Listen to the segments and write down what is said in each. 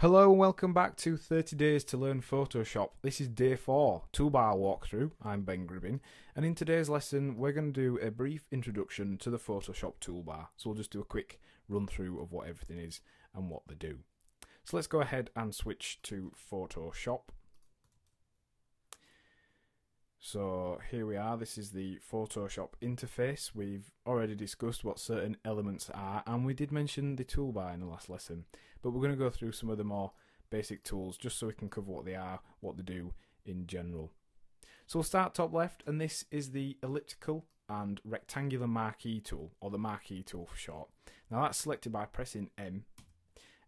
Hello and welcome back to 30 Days to Learn Photoshop. This is day 4, Toolbar walkthrough. I'm Ben Gribbin, and in today's lesson we're going to do a brief introduction to the Photoshop toolbar. So we'll just do a quick run through of what everything is and what they do. So let's go ahead and switch to Photoshop. So here we are, this is the Photoshop interface. We've already discussed what certain elements are, and we did mention the toolbar in the last lesson, but we're going to go through some of the more basic tools just so we can cover what they are, what they do in general. So we'll start top left, and this is the elliptical and rectangular marquee tool, or the marquee tool for short. Now that's selected by pressing M,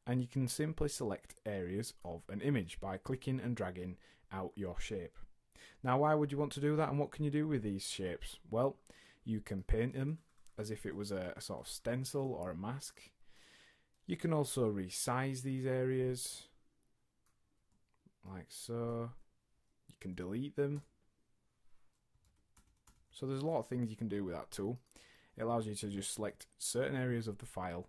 and you can simply select areas of an image by clicking and dragging out your shape. Now, why would you want to do that, and what can you do with these shapes? Well, you can paint them as if it was a sort of stencil or a mask. You can also resize these areas, like so. You can delete them. So there's a lot of things you can do with that tool. It allows you to just select certain areas of the file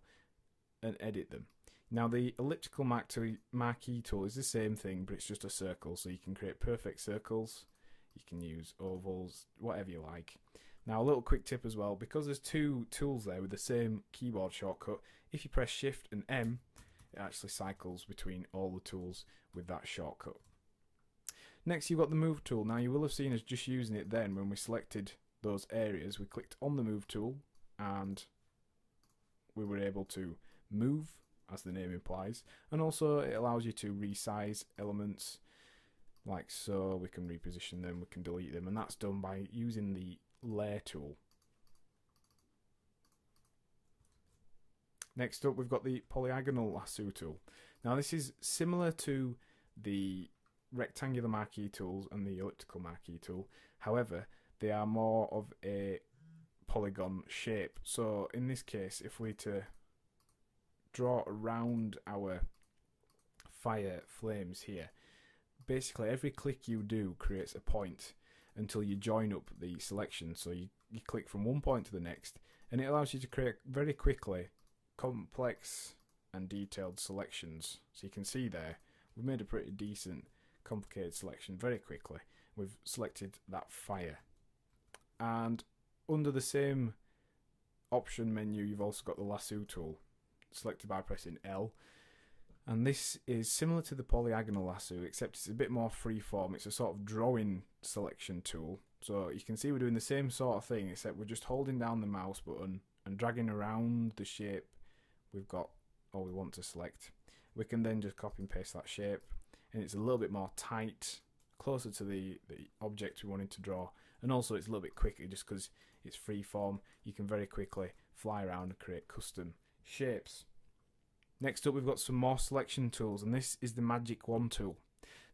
and edit them. Now the elliptical marquee tool is the same thing, but it's just a circle, so you can create perfect circles. You can use ovals, whatever you like. Now a little quick tip as well, because there's two tools there with the same keyboard shortcut, if you press Shift and M, it actually cycles between all the tools with that shortcut. Next you've got the Move tool. Now you will have seen us just using it then when we selected those areas. We clicked on the Move tool and we were able to move, as the name implies, and also it allows you to resize elements like so. We can reposition them, we can delete them, and that's done by using the Layer tool. Next up we've got the polygonal lasso tool. Now this is similar to the rectangular marquee tools and the elliptical marquee tool, however they are more of a polygon shape. So in this case, if we to draw around our fire flames here, basically every click you do creates a point until you join up the selection. So you click from one point to the next, and it allows you to create very quickly complex and detailed selections. So you can see there we've made a pretty decent complicated selection very quickly. We've selected that fire, and under the same option menu you've also got the lasso tool, selected by pressing L, and this is similar to the polygonal lasso except it's a bit more freeform. It's a sort of drawing selection tool, so you can see we're doing the same sort of thing except we're just holding down the mouse button and dragging around the shape we've got or we want to select. We can then just copy and paste that shape, and it's a little bit more tight, closer to the object we wanted to draw, and also it's a little bit quicker just because it's freeform. You can very quickly fly around and create custom shapes. Next up we've got some more selection tools, and this is the Magic Wand tool.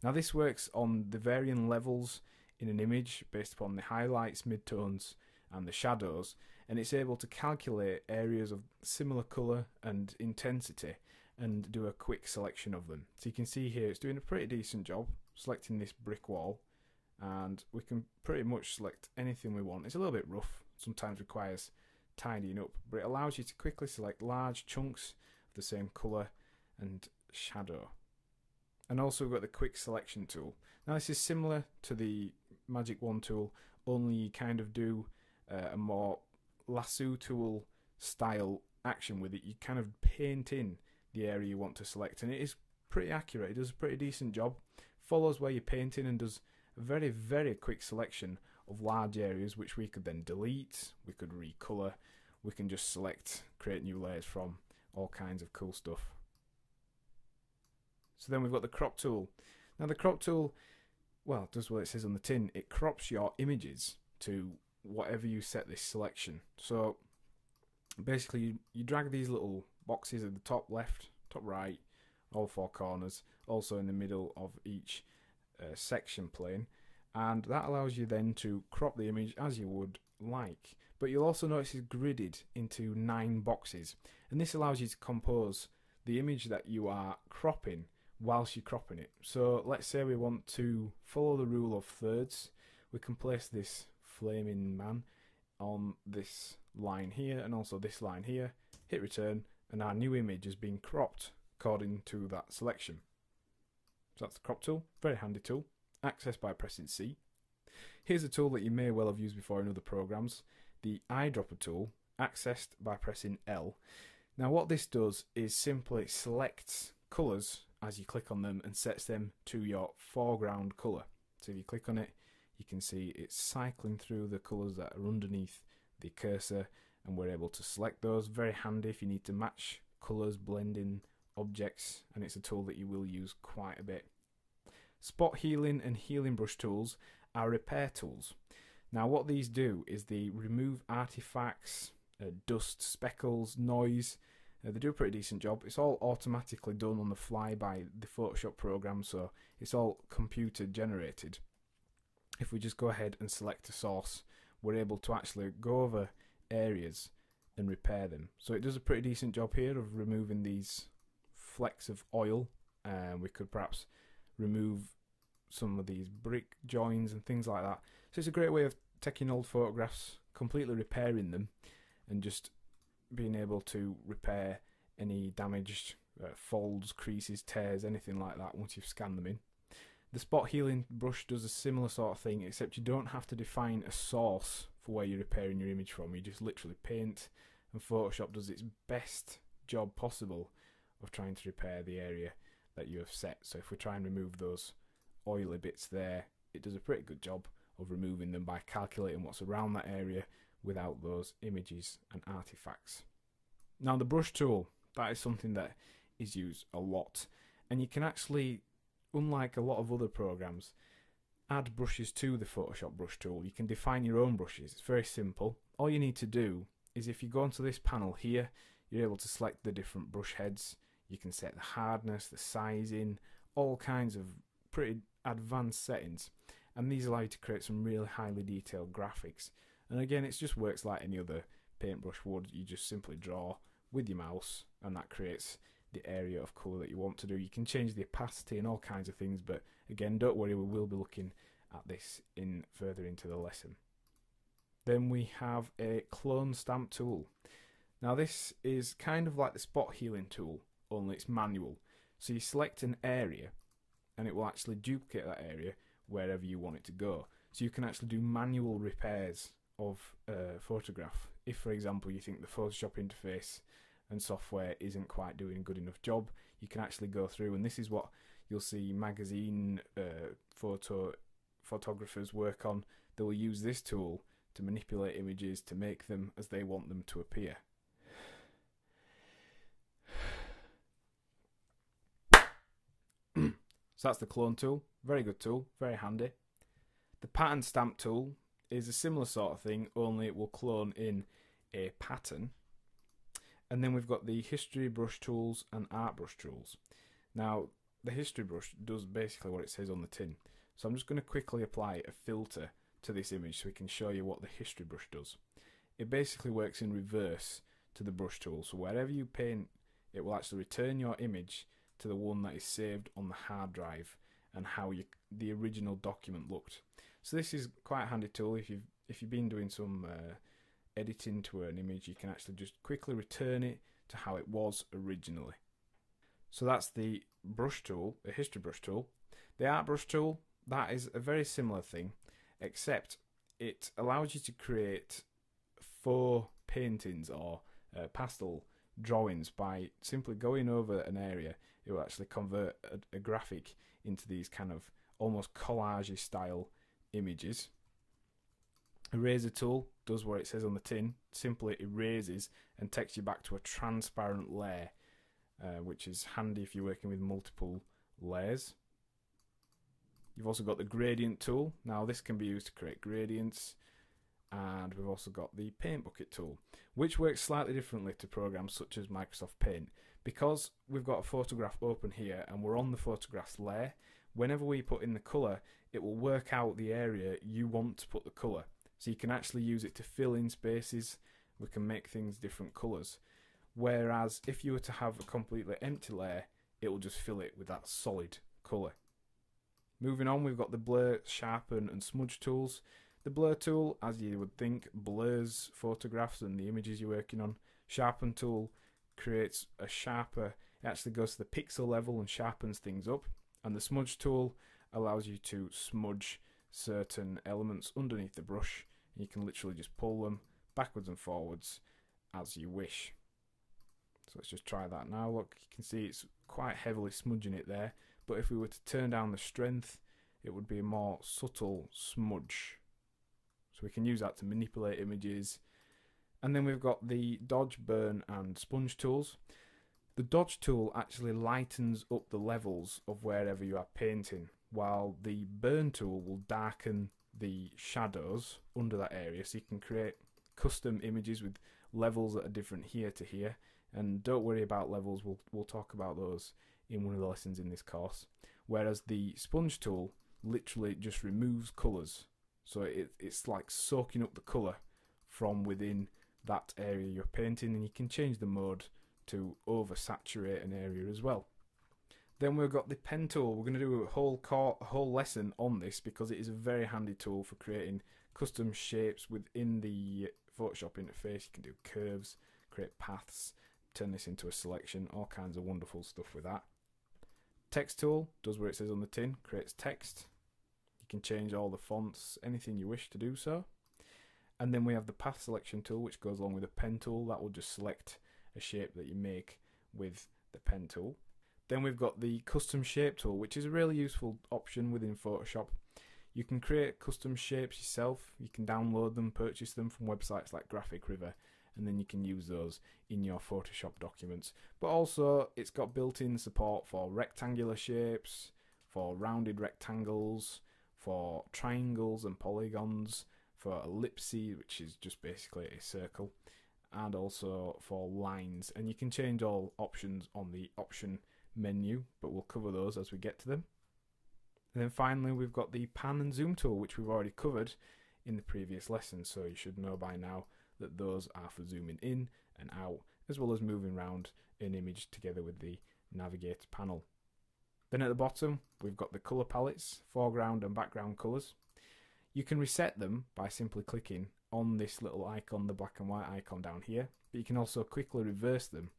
Now this works on the varying levels in an image based upon the highlights, midtones and the shadows, and it's able to calculate areas of similar colour and intensity and do a quick selection of them. So you can see here it's doing a pretty decent job selecting this brick wall, and we can pretty much select anything we want. It's a little bit rough, sometimes requires tidying up, but it allows you to quickly select large chunks of the same colour and shadow. And also we've got the quick selection tool. Now this is similar to the Magic Wand tool, only you kind of do a more lasso tool style action with it. You kind of paint in the area you want to select, and it is pretty accurate. It does a pretty decent job, follows where you're painting and does a very, very quick selection of large areas which we could then delete, we could recolour, we can just select, create new layers from, all kinds of cool stuff. So then we've got the crop tool. Now the crop tool, well, does what it says on the tin. It crops your images to whatever you set this selection. So basically you drag these little boxes at the top left, top right, all four corners, also in the middle of each section plane, and that allows you then to crop the image as you would like. But you'll also notice it's gridded into 9 boxes, and this allows you to compose the image that you are cropping whilst you're cropping it. So let's say we want to follow the rule of thirds. We can place this flaming man on this line here and also this line here, hit return, and our new image has been cropped according to that selection. So that's the crop tool, very handy tool, accessed by pressing C. Here's a tool that you may well have used before in other programs, the eyedropper tool, accessed by pressing L. Now what this does is simply selects colours as you click on them and sets them to your foreground colour. So if you click on it, you can see it's cycling through the colours that are underneath the cursor, and we're able to select those. Very handy if you need to match colours, blending objects, and it's a tool that you will use quite a bit. Spot healing and healing brush tools are repair tools. Now what these do is they remove artifacts, dust, speckles, noise. They do a pretty decent job. It's all automatically done on the fly by the Photoshop program, so it's all computer generated. If we just go ahead and select a source, we're able to actually go over areas and repair them. So it does a pretty decent job here of removing these flecks of oil. We could perhaps remove some of these brick joins and things like that. So it's a great way of taking old photographs, completely repairing them, and just being able to repair any damaged folds, creases, tears, anything like that once you've scanned them in. The spot healing brush does a similar sort of thing, except you don't have to define a source for where you're repairing your image from. You just literally paint, and Photoshop does its best job possible of trying to repair the area that you have set. So if we try and remove those oily bits there, it does a pretty good job of removing them by calculating what's around that area without those images and artifacts. Now the brush tool, that is something that is used a lot, and you can actually, unlike a lot of other programs, add brushes to the Photoshop brush tool. You can define your own brushes. It's very simple. All you need to do is, if you go onto this panel here, you're able to select the different brush heads. You can set the hardness, the sizing, all kinds of pretty advanced settings, and these allow you to create some really highly detailed graphics. And again, it just works like any other paintbrush would. You just simply draw with your mouse, and that creates the area of colour that you want to do. You can change the opacity and all kinds of things, but again, don't worry, we will be looking at this further into the lesson. Then we have a clone stamp tool. Now this is kind of like the spot healing tool, only it's manual. So you select an area and it will actually duplicate that area wherever you want it to go. So you can actually do manual repairs of a photograph. If, for example, you think the Photoshop interface and software isn't quite doing a good enough job, you can actually go through, and this is what you'll see magazine photographers work on. They will use this tool to manipulate images to make them as they want them to appear. So that's the clone tool. Very good tool, very handy. The pattern stamp tool is a similar sort of thing, only it will clone in a pattern. And then we've got the history brush tools and art brush tools. Now the history brush does basically what it says on the tin. So I'm just going to quickly apply a filter to this image so we can show you what the history brush does. It basically works in reverse to the brush tool. So wherever you paint, it will actually return your image to the one that is saved on the hard drive and how the original document looked. So this is quite a handy tool. If you've been doing some editing to an image, you can actually just quickly return it to how it was originally. So that's the brush tool, the history brush tool. The art brush tool, that is a very similar thing, except it allows you to create faux paintings or pastel drawings by simply going over an area. It will actually convert a graphic into these kind of almost collage style images. Eraser tool does what it says on the tin, simply erases and takes you back to a transparent layer, which is handy if you're working with multiple layers. You've also got the gradient tool. Now this can be used to create gradients, and we've also got the paint bucket tool, which works slightly differently to programs such as Microsoft Paint. Because we've got a photograph open here and we're on the photograph's layer, whenever we put in the colour, it will work out the area you want to put the colour. So you can actually use it to fill in spaces. We can make things different colours. Whereas if you were to have a completely empty layer, it will just fill it with that solid colour. Moving on, we've got the blur, sharpen and smudge tools. The blur tool, as you would think, blurs photographs and the images you're working on. Sharpen tool creates a sharper It actually goes to the pixel level and sharpens things up. And the smudge tool allows you to smudge certain elements underneath the brush. You can literally just pull them backwards and forwards as you wish. So let's just try that now. Look, you can see it's quite heavily smudging it there, but if we were to turn down the strength, it would be a more subtle smudge. So we can use that to manipulate images. And then we've got the dodge, burn and sponge tools. The dodge tool actually lightens up the levels of wherever you are painting, while the burn tool will darken the shadows under that area, so you can create custom images with levels that are different here to here. And don't worry about levels, we'll talk about those in one of the lessons in this course. Whereas the sponge tool literally just removes colours, so it's like soaking up the colour from within that area you're painting, and you can change the mode to oversaturate an area as well. Then we've got the pen tool. We're going to do a whole lesson on this because it is a very handy tool for creating custom shapes within the Photoshop interface. You can do curves, create paths, turn this into a selection, all kinds of wonderful stuff with that. Text tool does what it says on the tin, creates text. You can change all the fonts, anything you wish to do so. And then we have the path selection tool, which goes along with the pen tool. That will just select a shape that you make with the pen tool. Then we've got the custom shape tool, which is a really useful option within Photoshop. You can create custom shapes yourself. You can download them, purchase them from websites like Graphic River, and then you can use those in your Photoshop documents. But also it's got built-in support for rectangular shapes, for rounded rectangles, for triangles and polygons, for ellipses, which is just basically a circle, and also for lines. And you can change all options on the option menu, but we'll cover those as we get to them. And then finally we've got the pan and zoom tool, which we've already covered in the previous lesson, so you should know by now that those are for zooming in and out, as well as moving around an image together with the navigator panel. Then at the bottom we've got the colour palettes, foreground and background colours. You can reset them by simply clicking on this little icon, the black and white icon down here, but you can also quickly reverse them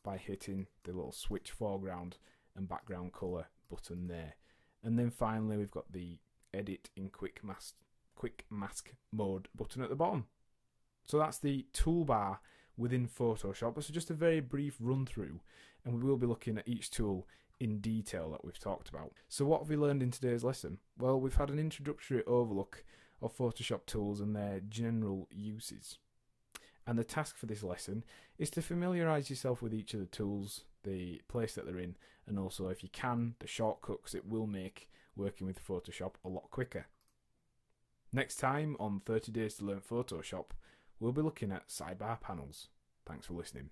by hitting the little switch foreground and background colour button there. And then finally we've got the edit in quick mask mode button at the bottom. So that's the toolbar within Photoshop. This is just a very brief run through, and we will be looking at each tool in detail that we've talked about. So what have we learned in today's lesson? Well, we've had an introductory overlook of Photoshop tools and their general uses. And the task for this lesson is to familiarise yourself with each of the tools, the place that they're in, and also, if you can, the shortcuts it will make working with Photoshop a lot quicker. Next time on 30 Days to Learn Photoshop, we'll be looking at sidebar panels. Thanks for listening.